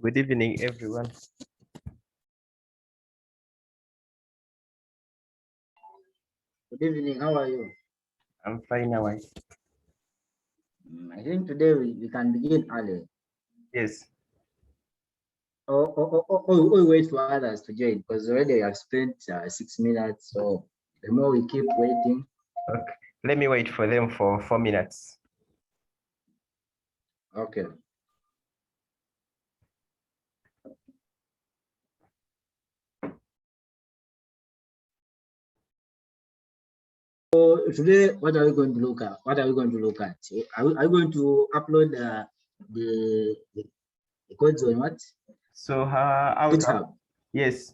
Good evening, everyone. Good evening. How are you? I'm fine now. I think today we can begin early. Yes. We wait for others to join because already we have spent 6 minutes. So the more we keep waiting. Okay. Let me wait for them for 4 minutes. Okay. So today, what are we going to look at? What are we going to look at? Are we going to upload the codes on what? So how GitHub. Yes.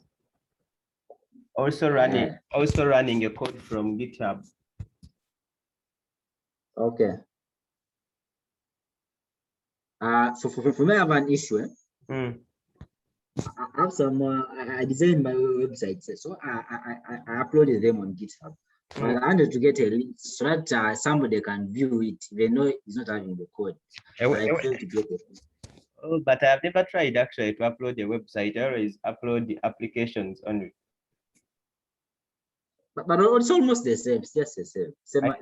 Also running a code from GitHub. Okay. For me, I have an issue. I have some. I designed my website, so I uploaded them on GitHub. But I wanted to get a link so that somebody can view it, even though it's not having the code. But I failed to get it. Oh, but I have never tried actually to upload a website. I always upload the applications only. But it's almost the same. It's just the same.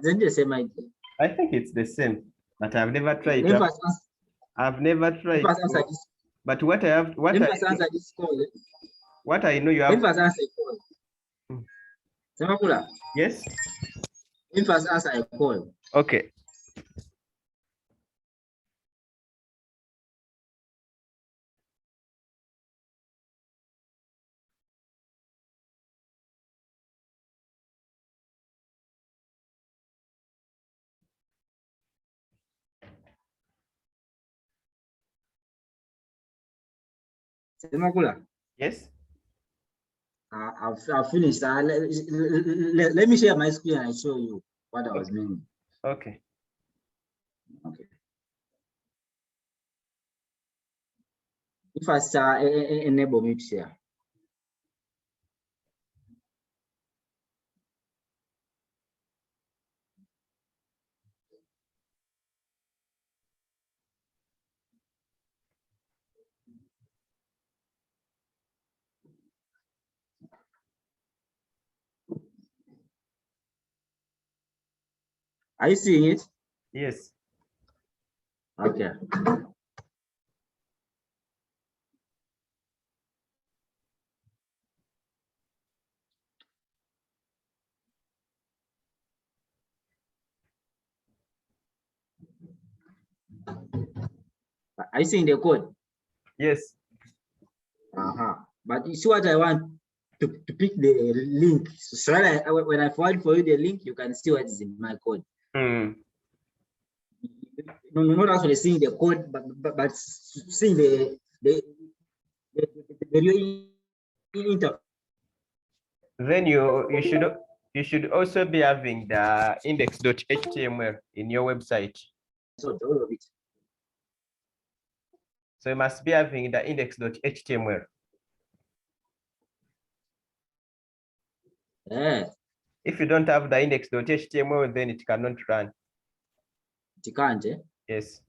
Isn't the same idea? I think it's the same, but I've never tried. I've never tried. But what I know you have. Yes. Let me first answer a call. Okay. Yes. I've finished. Let me share my screen and show you what I was meaning. Okay. Okay. If I enable me to share. Are you seeing it? Yes. Okay. Are you seeing the code? Yes. But you see what I want to pick the link. So that when I forward for you the link, you can see what is in my code. No, not actually seeing the code, but seeing the real interface. Then you should also be having the index.html in your website. So all of it. So you must be having the index.html. Yeah. If you don't have the index.html, then it cannot run. It can't, eh? Yes.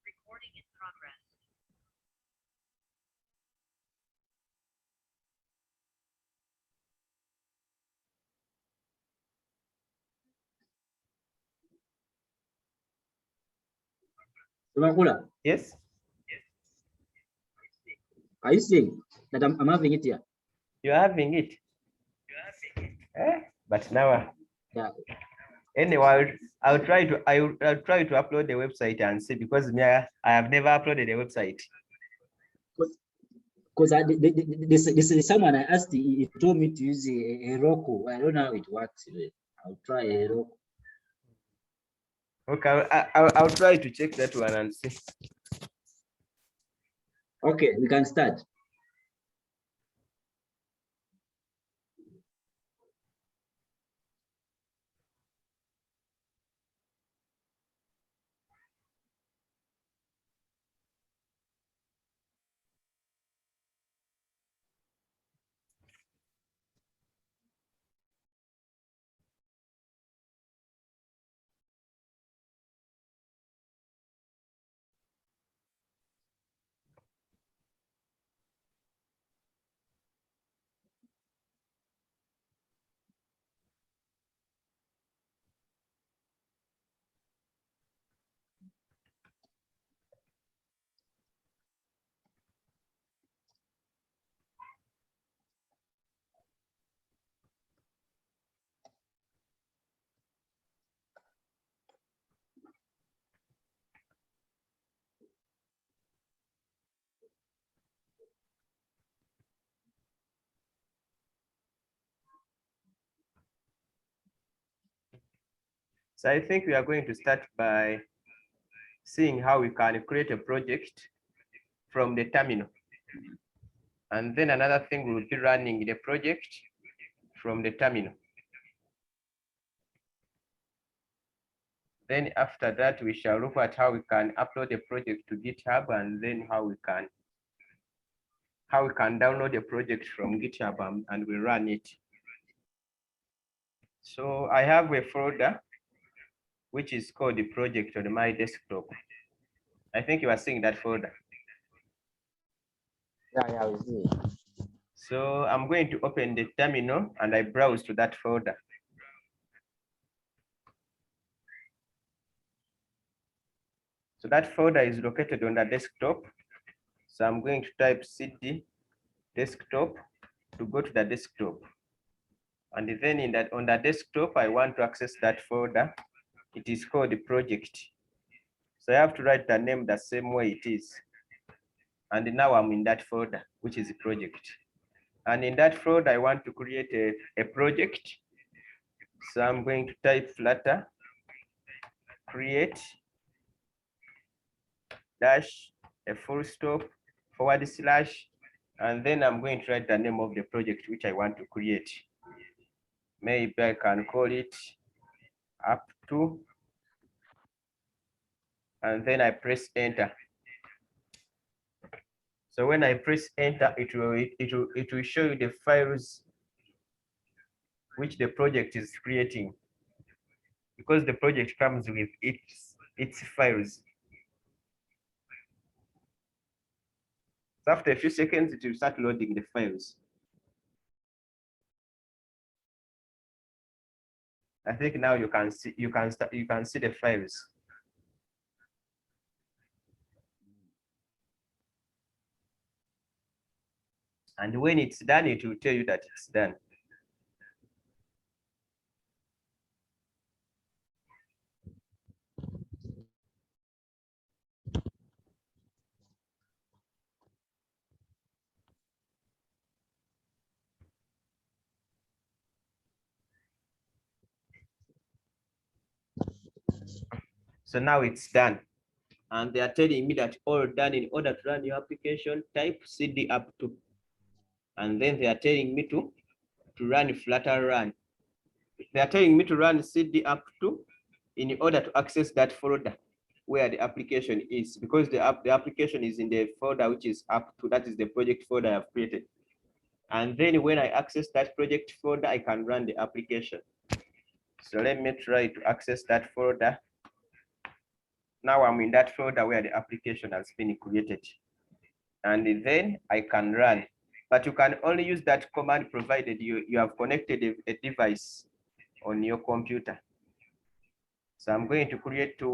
Recording in progress. Yes. Are you seeing that I'm having it here? You're having it. But now. Yeah. Anyway, I'll try to upload the website and see, because me, I have never uploaded a website. Because this is someone I asked, he told me to use a Roku. I don't know how it works. I'll try a Roku. Okay, I'll try to check that one and see. Okay, we can start. So I think we are going to start by seeing how we can create a project from the terminal. And then another thing, we'll be running the project from the terminal. Then after that, we shall look at how we can upload the project to GitHub, and then how we can download the project from GitHub and we run it. So I have a folder which is called the project on my desktop. I think you are seeing that folder. Yeah, we see. So I'm going to open the terminal and I browse to that folder. So that folder is located on the desktop. So I'm going to type cd desktop to go to the desktop. And then on the desktop, I want to access that folder. It is called the project. So I have to write the name the same way it is. And now I'm in that folder, which is the project. And in that folder, I want to create a project. So I'm going to type flutter create dash a full stop / and then I'm going to write the name of the project which I want to create. Maybe I can call it up to, and then I press enter. So when I press enter, it will show you the files which the project is creating, because the project comes with its files. So after a few seconds, it will start loading the files. I think now you can see the files. And when it's done, it will tell you that it's done. So now it's done. And they are telling me that all done. In order to run your application, type cd up to. And then they are telling me to run flutter run. They are telling me to run cd up to in order to access that folder where the application is, because the application is in the folder which is up to, that is the project folder I have created. And then when I access that project folder, I can run the application. So let me try to access that folder. Now I'm in that folder where the application has been created. And then I can run. But you can only use that command provided you have connected a device on your computer. So I'm going to connect a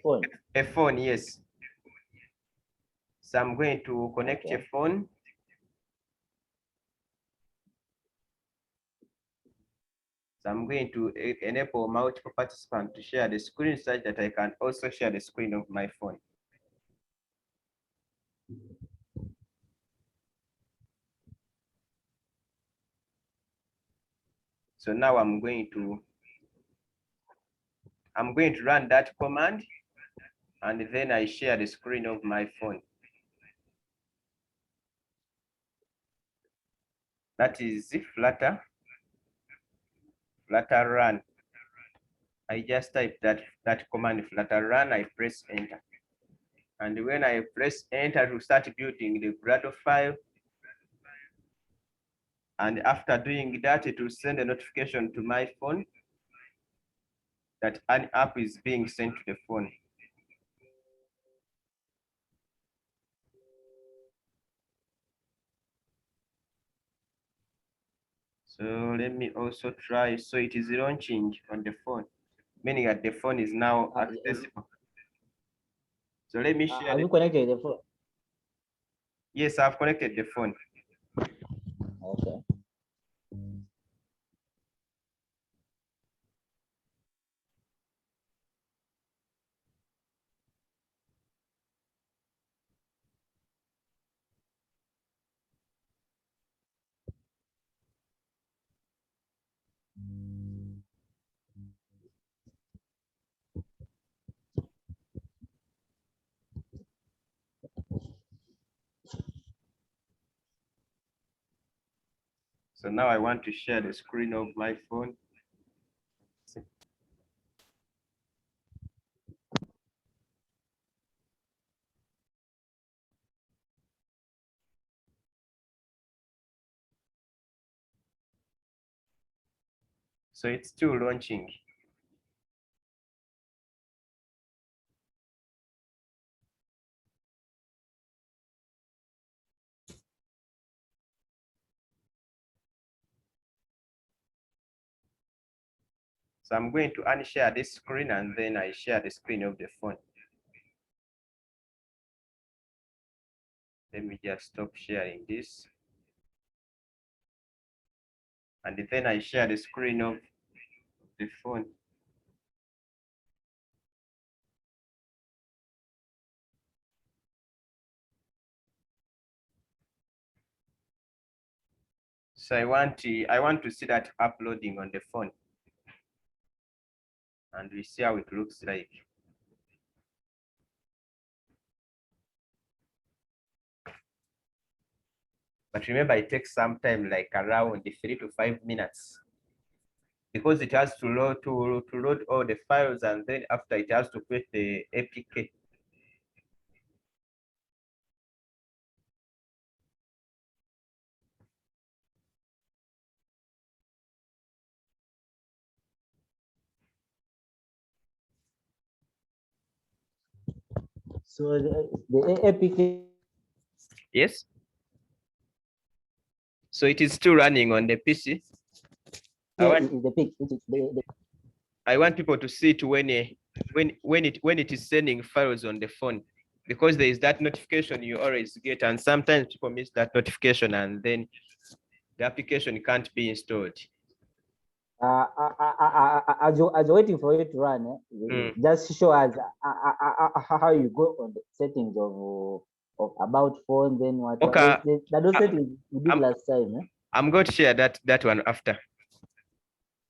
phone. A phone, yes. So I'm going to connect a phone. So I'm going to enable multiple participants to share the screen such that I can also share the screen of my phone. So now I'm going to run that command, and then I share the screen of my phone. That is flutter run. I just type that command flutter run, I press enter. And when I press enter to start building the Gradle file, and after doing that, it will send a notification to my phone that an app is being sent to the phone. So let me also try. So it is launching on the phone, meaning that the phone is now accessible. So let me share. Are you connected the phone? Yes, I've connected the phone. Okay. So now I want to share the screen of my phone. So it's still launching. So I'm going to unshare this screen and then I share the screen of the phone. Let me just stop sharing this. And then I share the screen of the phone. So I want to see that uploading on the phone. And we see how it looks like. But remember, it takes some time, like around 3 to 5 minutes, because it has to load all the files, and then after it has to create the APK. So the APK. Yes. So it is still running on the PC. I want people to see it when it is sending files on the phone, because there is that notification you always get, and sometimes people miss that notification and then the application can't be installed. As you're waiting for it to run, just show us how you go on the settings of about phone, then what. Okay. Those settings we did last time. I'm going to share that one after.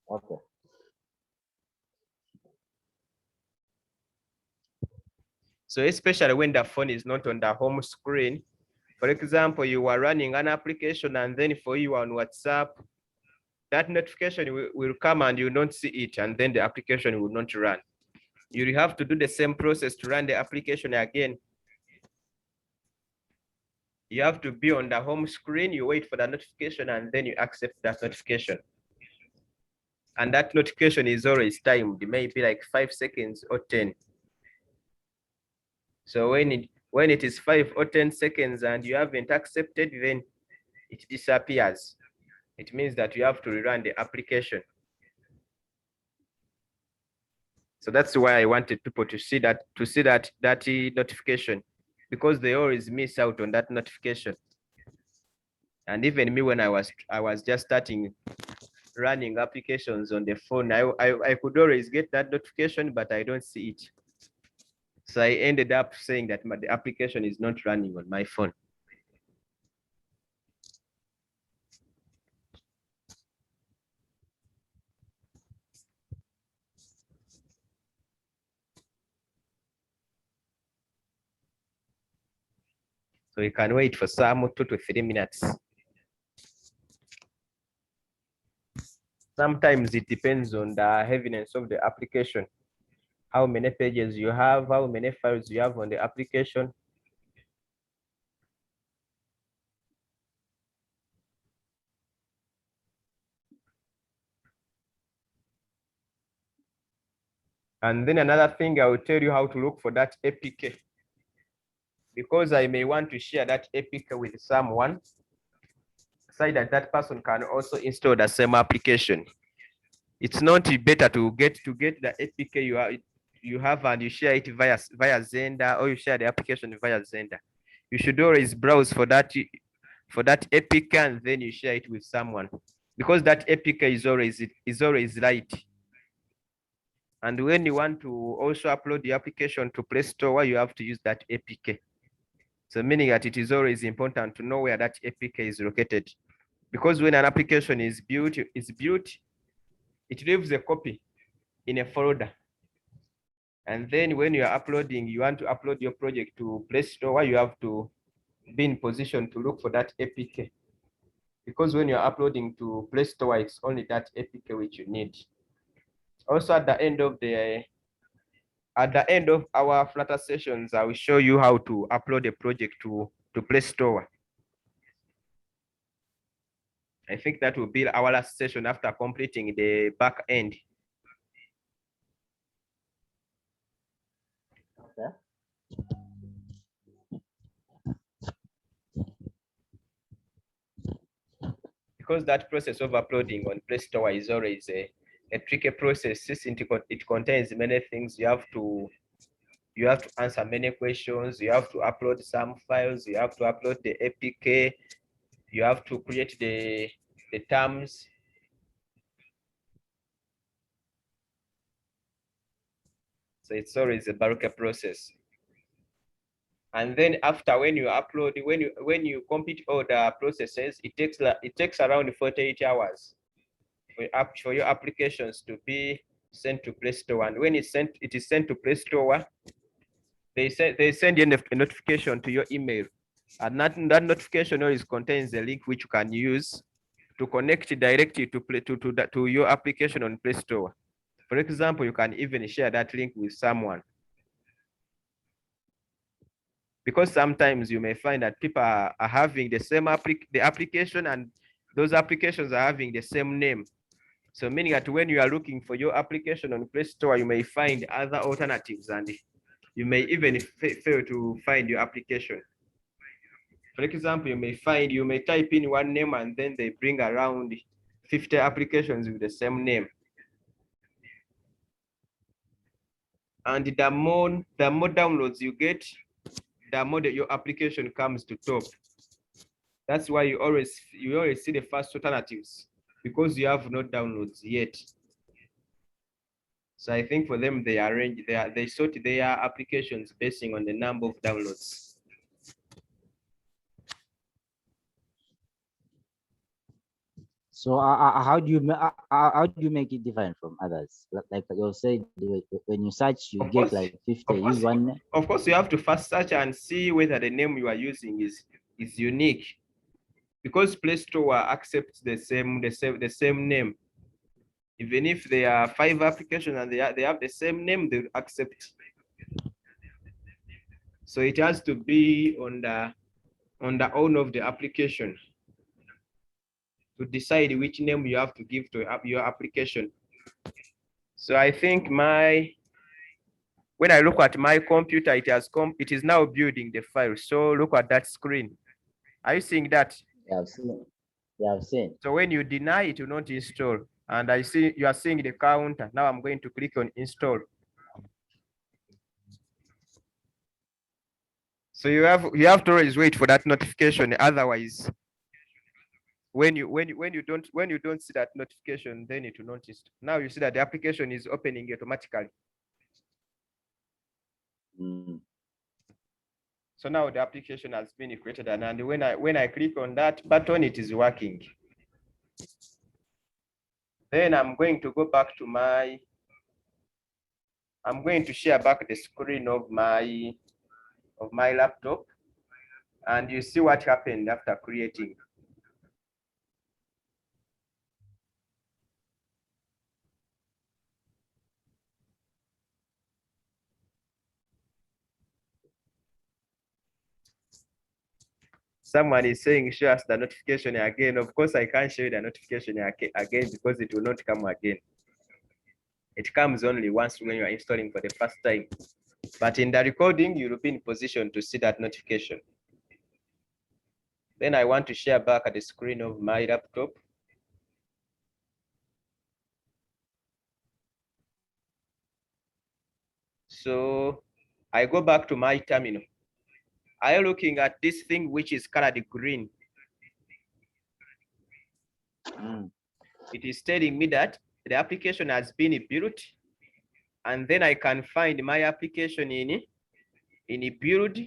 Okay. So especially when the phone is not on the home screen, for example, you are running an application and then for you on WhatsApp, that notification will come and you don't see it, and then the application will not run. You have to do the same process to run the application again. You have to be on the home screen, you wait for the notification, and then you accept that notification. And that notification is always timed, maybe like 5 seconds or 10. So when it is 5 or 10 seconds and you haven't accepted, then it disappears. It means that you have to rerun the application. So that's why I wanted people to see that notification, because they always miss out on that notification. And even me, when I was just starting running applications on the phone, I could always get that notification, but I don't see it. So I ended up saying that the application is not running on my phone. So you can wait for some 2 to 3 minutes. Sometimes it depends on the heaviness of the application, how many pages you have, how many files you have on the application. And then another thing, I will tell you how to look for that APK, because I may want to share that APK with someone, so that that person can also install the same application. It's not better to get the APK you have and you share it via Xender, or you share the application via Xender. You should always browse for that APK and then you share it with someone, because that APK is always right. And when you want to also upload the application to Play Store, you have to use that APK. So meaning that it is always important to know where that APK is located, because when an application is built, it leaves a copy in a folder. And then when you are uploading, you want to upload your project to Play Store, you have to be in position to look for that APK. because when you're uploading to Play Store, it's only that APK which you need. Also, at the end of our Flutter sessions, I will show you how to upload a project to Play Store. I think that will be our last session after completing the back end. Okay. Because that process of uploading on Play Store is always a tricky process, since it contains many things. You have to answer many questions, you have to upload some files, you have to upload the APK, you have to create the terms. So it's always a bulky process. And then after, when you upload, when you complete all the processes, it takes around 48 hours for your applications to be sent to Play Store. And when it is sent to Play Store, they send you a notification to your email, and that notification always contains a link which you can use to connect directly to your application on Play Store. For example, you can even share that link with someone, because sometimes you may find that people are having the same application, and those applications are having the same name. So meaning that when you are looking for your application on Play Store, you may find other alternatives, and you may even fail to find your application. For example, you may type in one name, and then they bring around 50 applications with the same name. And the more downloads you get, the more that your application comes to top. That's why you always see the first alternatives, because you have no downloads yet. So I think for them, they sort their applications basing on the number of downloads. So how do you make it different from others? Like you said, when you search, you get like 50. Use one. Of course, you have to first search and see whether the name you are using is unique, because Play Store accepts the same name. Even if there are 5 applications and they have the same name, they accept. So it has to be on the owner of the application to decide which name you have to give to your application. So I think when I look at my computer, it is now building the file. So look at that screen. Are you seeing that? Yeah, I've seen. Yeah, I've seen. So when you deny, it will not install. And I see you are seeing the counter. Now I'm going to click on install. So you have to always wait for that notification. Otherwise, when you don't see that notification, then it will not install. Now you see that the application is opening automatically. So now the application has been created, and when I click on that button, it is working. Then I'm going to go back to I'm going to share back the screen of my laptop, and you see what happened after creating. Someone is saying, show us the notification again. Of course, I can't show you the notification again because it will not come again. It comes only once when you are installing for the first time. But in the recording, you will be in position to see that notification. Then I want to share back at the screen of my laptop. So I go back to my terminal. Are you looking at this thing which is colored green? It is telling me that the application has been built, and then I can find my application in build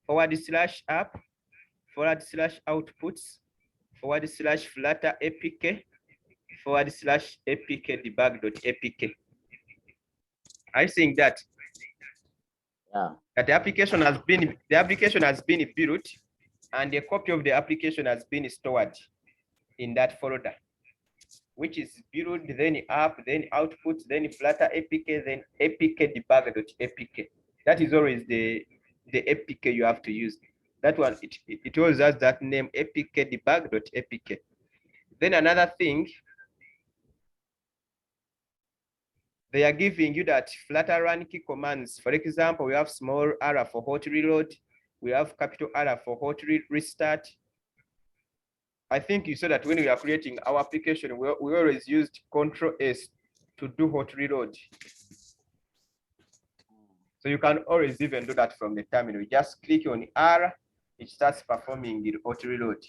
/app /outputs /flutter apk /apk debug.apk. I think that Yeah. that the application has been built, and a copy of the application has been stored in that folder, which is build, then app, then output, then Flutter APK, then APK debug.apk. That is always the APK you have to use. That one, it always has that name, APK debug.apk. Then another thing, they are giving you that Flutter run key commands. For example, we have small r for hot reload. We have capital R for hot restart. I think you saw that when we are creating our application, we always used Control S to do hot reload. So you can always even do that from the terminal. You just click on R, it starts performing the hot reload.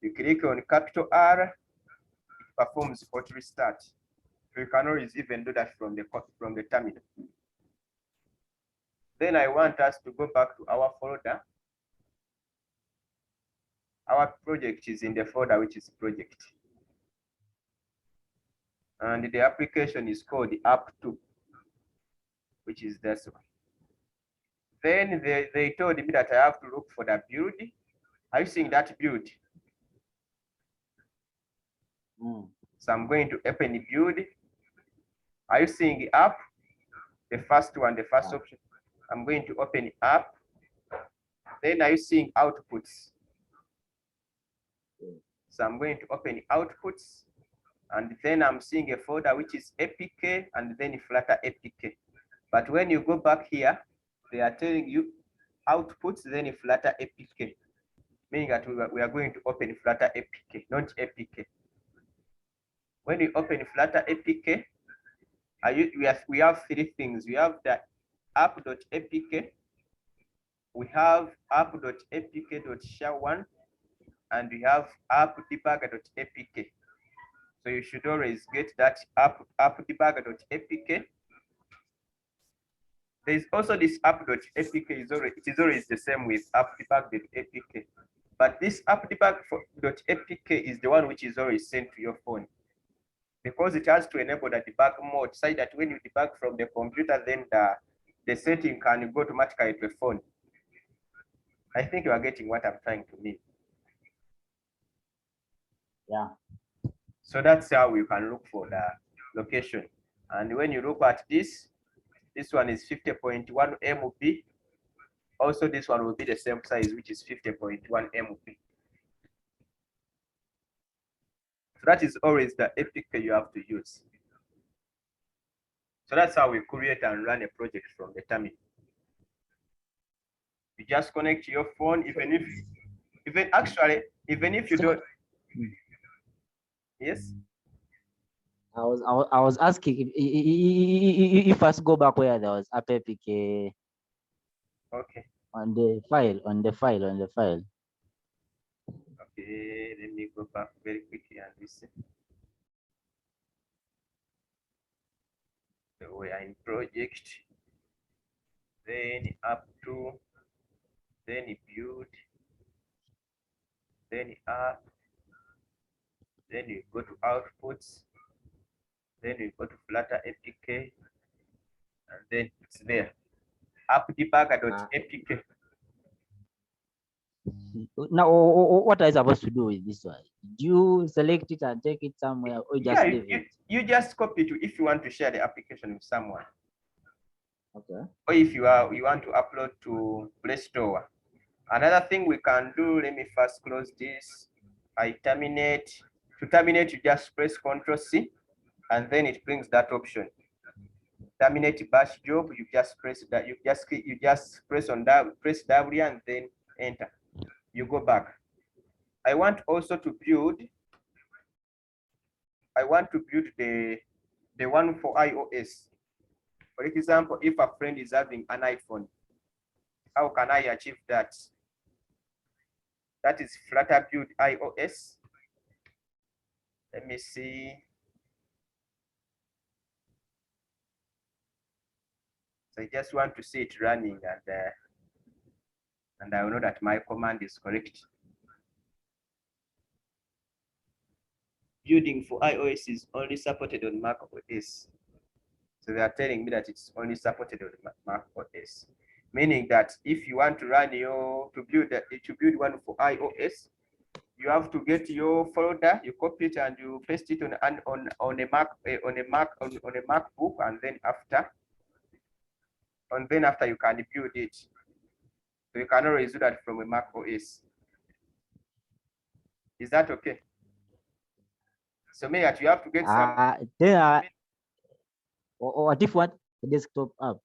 You click on capital R, it performs hot restart. So you can always even do that from the terminal. Then I want us to go back to our folder. Our project is in the folder which is project. And the application is called app2, which is this one. Then they told me that I have to look for the build. Are you seeing that build? So I'm going to open the build. Are you seeing the app? The first one, the first option. I'm going to open the app. Then are you seeing outputs? So I'm going to open the outputs. And then I'm seeing a folder which is APK and then Flutter APK. But when you go back here, they are telling you outputs, then Flutter APK, meaning that we are going to open Flutter APK, not APK. When you open Flutter APK, we have three things. We have the app.apk, we have app.apk.sha1, and we have app.debugger.apk. So you should always get that app.debugger.apk. There is also this app.apk, it is always the same with app.debug.apk. But this app.debug.apk is the one which is always sent to your phone, because it has to enable the debug mode, so that when you debug from the computer, then the setting can go automatically to the phone. I think you are getting what I'm trying to mean. Yeah. So that's how we can look for the location. And when you look at this one is 50.1 MB. Also, this one will be the same size, which is 50.1 MB. So that is always the APK you have to use. So that's how we create and run a project from the terminal. You just connect your phone, even if you don't. Yes. I was asking if us go back where there was APK. Okay. On the file. Okay, let me go back very quickly and listen. So we are in project, then up to, then build, then app, then you go to outputs, then you go to Flutter APK, and then it's there. App debugger.apk. Now, what are you supposed to do with this one? Do you select it and take it somewhere, or just leave it? You just copy it if you want to share the application with someone. Okay. Or if you want to upload to Play Store. Another thing we can do, let me first close this. I terminate. To terminate, you just press Ctrl+C, and then it brings that option. Terminate bash job. You just press that. You just press on that. Press W and then enter. You go back. I want also to build. I want to build the one for iOS. For example, if a friend is having an iPhone, how can I achieve that? That is Flutter build iOS. Let me see. So I just want to see it running, and I will know that my command is correct. Building for iOS is only supported on Mac OS. So they are telling me that it's only supported on Mac OS. Meaning that if you want to run to build one for iOS, you have to get your folder, you copy it and you paste it on a MacBook, and then after you can build it. So you can always do that from a Mac OS. Is that okay? So maybe that you have to get some. What if what a desktop app?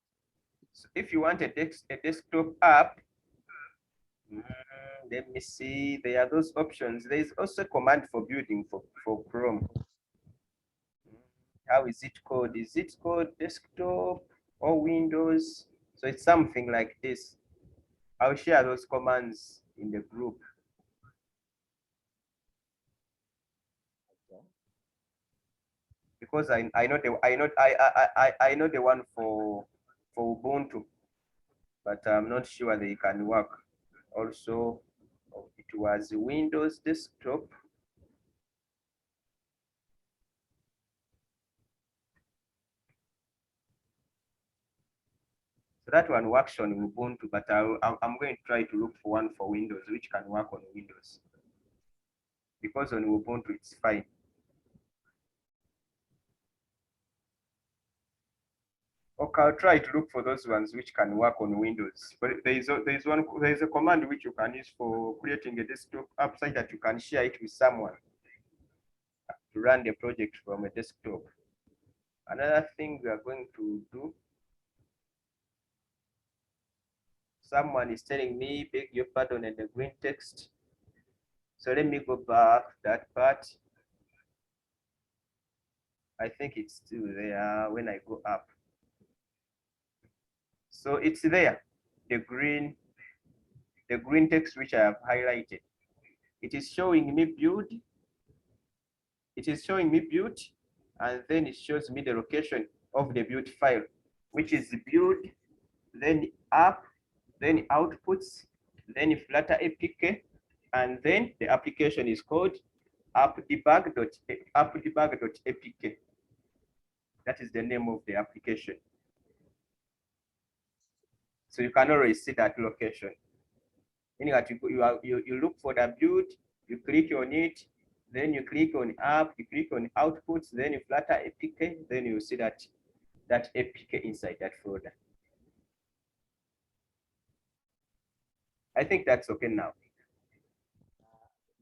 So if you want a desktop app, let me see. There are those options. There is also a command for building for Chrome. How is it called? Is it called desktop or Windows? So it's something like this. I'll share those commands in the group. Because I know the one for Ubuntu, but I'm not sure they can work. Also, it was Windows desktop. So that one works on Ubuntu, but I'm going to try to look for one for Windows, which can work on Windows. Because on Ubuntu, it's fine. Okay, I'll try to look for those ones which can work on Windows. But there is a command which you can use for creating a desktop app so that you can share it with someone to run the project from a desktop. Another thing we are going to do. Someone is telling me, beg your pardon, in the green text. So let me go back that part. I think it's still there when I go up. So it's there, the green text which I have highlighted. It is showing me build. It is showing me build, and then it shows me the location of the build file, which is build, then app, then outputs, then Flutter APK, and then the application is called appdebug.apk. That is the name of the application. So you can already see that location. Meaning that you look for the build, you click on it, then you click on app, you click on outputs, then you Flutter APK, then you see that APK inside that folder. I think that's okay now.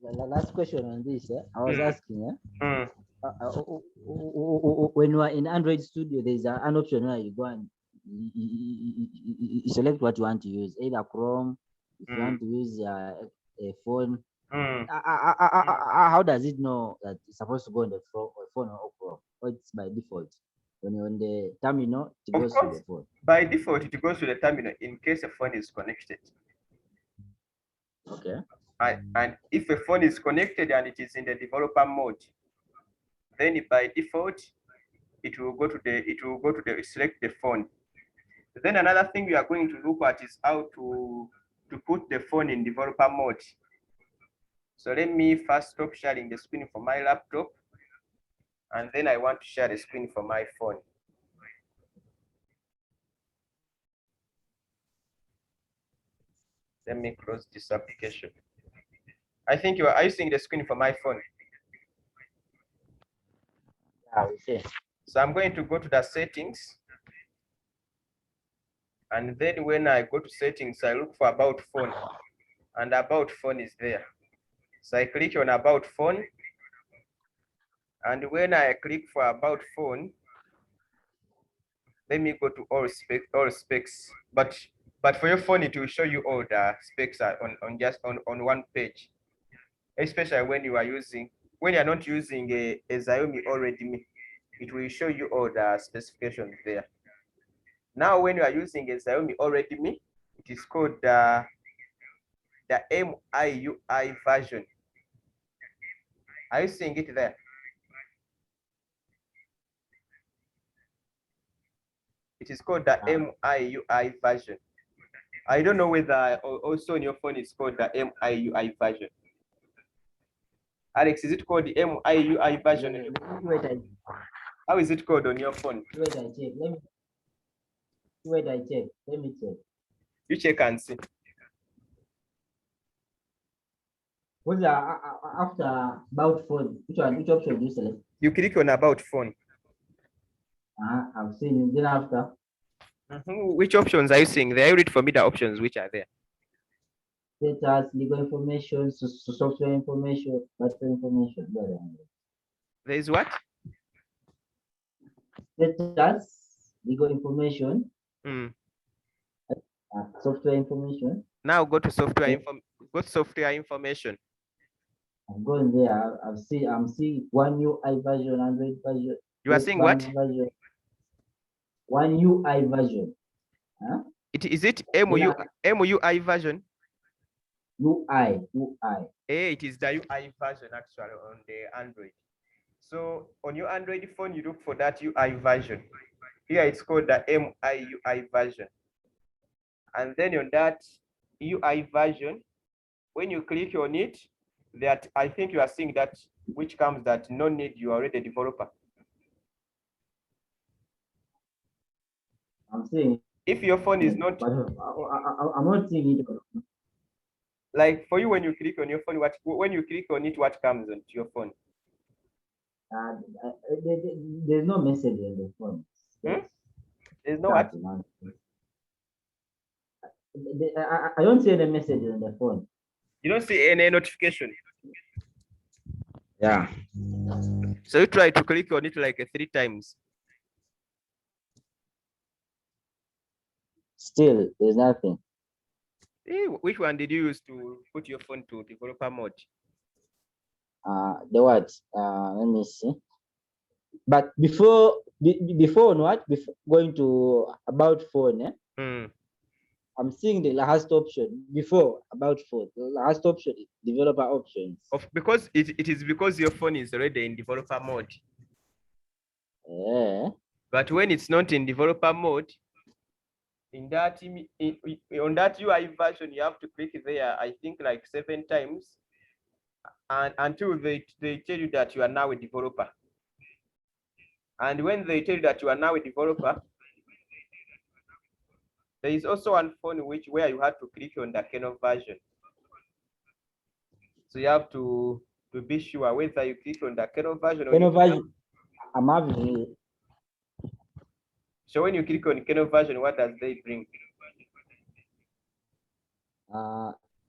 The last question on this, I was asking, Mm. when you are in Android Studio, there's an option where you go and you select what you want to use, either Chrome, if you want to use a phone. How does it know that it's supposed to go on the phone or Chrome? Or it's by default? When you're on the terminal, it goes to the phone. By default, it goes to the terminal in case a phone is connected. Okay. And if a phone is connected and it is in the developer mode, then by default, it will go to the select the phone. Then another thing we are going to look at is how to put the phone in developer mode. So let me first stop sharing the screen for my laptop, and then I want to share the screen for my phone. Let me close this application. I think you are using the screen for my phone. Yeah, okay. So I'm going to go to the settings. And then when I go to settings, I look for about phone. And about phone is there. So I click on about phone. And when I click for about phone, let me go to all specs. But for your phone, it will show you all the specs on just on one page. Especially when you are not using a Xiaomi or Redmi, it will show you all the specifications there. Now, when you are using a Xiaomi or Redmi, it is called the MIUI version. Are you seeing it there? It is called the MIUI version. I don't know whether also on your phone it's called the MIUI version. Alex, is it called the MIUI version? How is it called on your phone? Wait, I check. Let me check. You check and see. What's after about phone? Which option do you select? You click on about phone. I've seen it. Then after. Which options are you seeing there? Read for me the options which are there. Status, legal information, software information, battery information. There is what? Status, legal information, Mm. software information. Now go to software Okay. go to software information. I'm going there. I'm seeing one UI version, Android version. You are seeing what? Version. One UI version. Huh? Is it MUI version? UI. It is the UI version actually on the Android. So on your Android phone, you look for that UI version. Here it's called the MIUI version. And then on that UI version, when you click on it, that I think you are seeing that which comes that no need, you are already a developer. I'm seeing. If your phone is not, I'm not seeing it. like for you, when you click on your phone, when you click on it, what comes onto your phone? There's no message on the phone. There's no what? I don't see any message on the phone. You don't see any notification. Yeah. So you try to click on it like 3 times. Still, there's nothing. Which one did you use to put your phone to developer mode? The what? Let me see. But before what? Before going to about phone, I'm seeing the last option before about phone. The last option is developer options. Because it is because your phone is already in developer mode. Yeah. But when it's not in developer mode, in that on that UI version, you have to click there, I think like 7 times, and until they tell you that you are now a developer. And when they tell you that you are now a developer, there is also one phone where you have to click on the kernel version. So you have to be sure whether you click on the kernel version. Kernel version. I'm having it. So when you click on kernel version, what does they bring?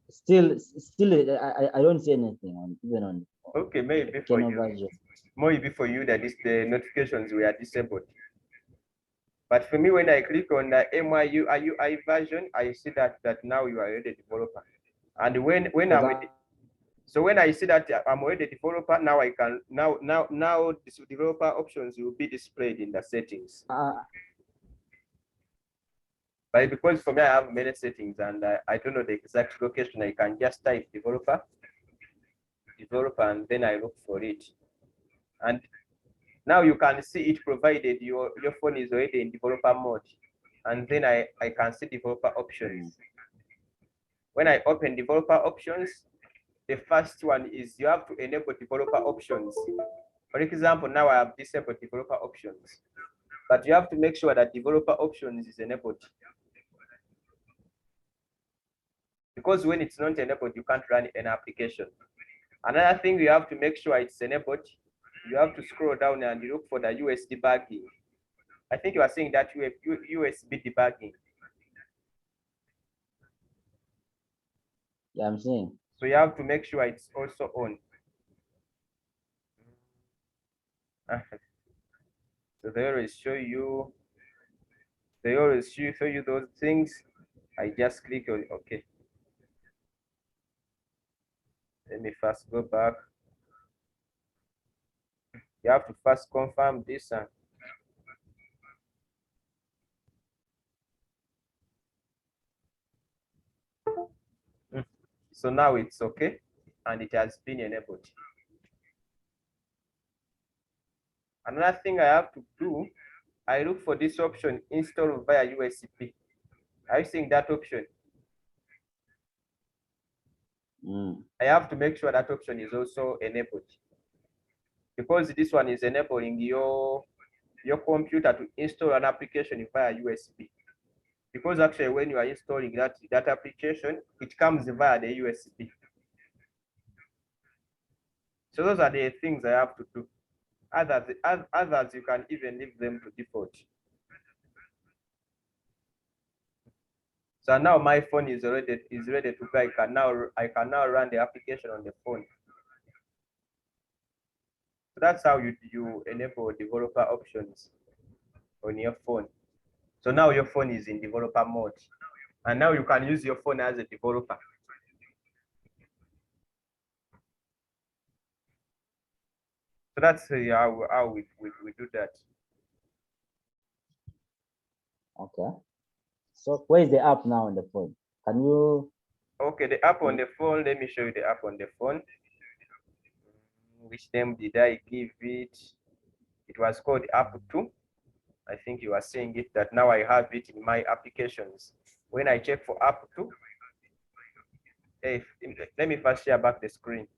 Still, I don't see anything on even on. Okay, maybe for you. Version. Maybe for you that the notifications were disabled. But for me, when I click on the MIUI version, I see that now you are already a developer. And when I see that I'm already a developer, now I can now this developer options will be displayed in the settings. But because for me I have many settings and I don't know the exact location, I can just type developer, and then I look for it. And now you can see it provided your phone is already in developer mode. And then I can see developer options. When I open developer options, the first one is you have to enable developer options. For example, now I have disabled developer options, but you have to make sure that developer options is enabled. Because when it's not enabled, you can't run an application. Another thing you have to make sure it's enabled, you have to scroll down and look for the US debugging. I think you are saying that USB debugging. Yeah, I'm saying. So you have to make sure it's also on. So they always show you those things. I just click on OK. Let me first go back. You have to first confirm this one. So now it's okay and it has been enabled. Another thing I have to do, I look for this option, install via USB. Are you seeing that option? I have to make sure that option is also enabled, because this one is enabling your computer to install an application via USB. because actually when you are installing that application, it comes via the USB. So those are the things I have to do. Others you can even leave them to default. So now my phone is ready to go. I can now run the application on the phone. So that's how you enable developer options on your phone. So now your phone is in developer mode, and now you can use your phone as a developer. So that's how we do that. Okay. So where is the app now on the phone? Can you? Okay, the app on the phone. Let me show you the app on the phone. Which name did I give it? It was called App 2. I think you are seeing it, that now I have it in my applications. When I check for App 2, let me first share back the screen.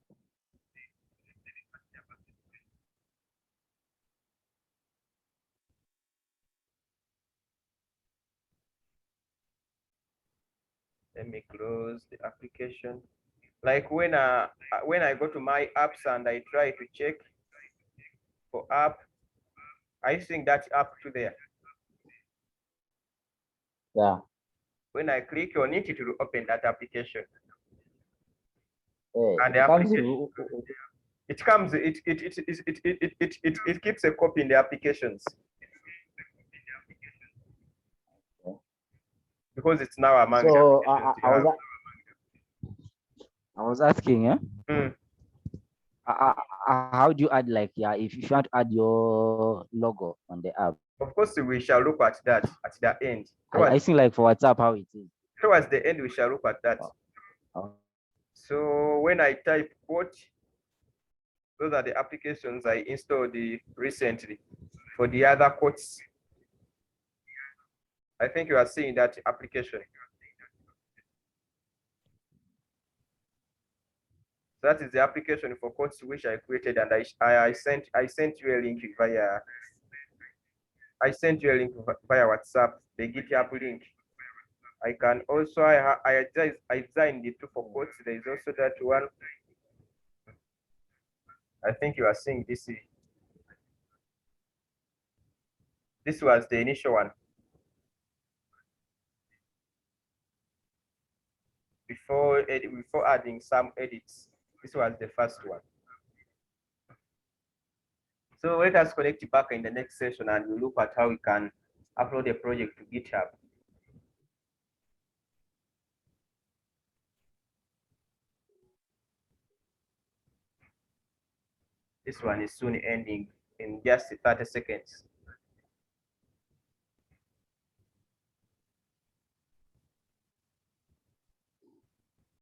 Let me close the application. Like when I go to my apps and I try to check for app, I think that app to there. Yeah. When I click on it, it will open that application. Hey, And the application, it keeps a copy in the applications. Because it's now among so the applications I was asking, yeah. Mm. How do you add, like, yeah, if you want to add your logo on the app? Of course, we shall look at that at the end. I think like for WhatsApp, how it is. Towards the end, we shall look at that. Oh. So when I type quote, those are the applications I installed recently for the other quotes. I think you are seeing that application. That is the application for quotes which I created, and I sent you a link via WhatsApp, the GitHub link. I can also I designed it for quotes. There is also that one. I think you are seeing this. This was the initial one. Before adding some edits, this was the first one. So let us connect back in the next session and we'll look at how we can upload a project to GitHub. This one is soon ending in just 30 seconds.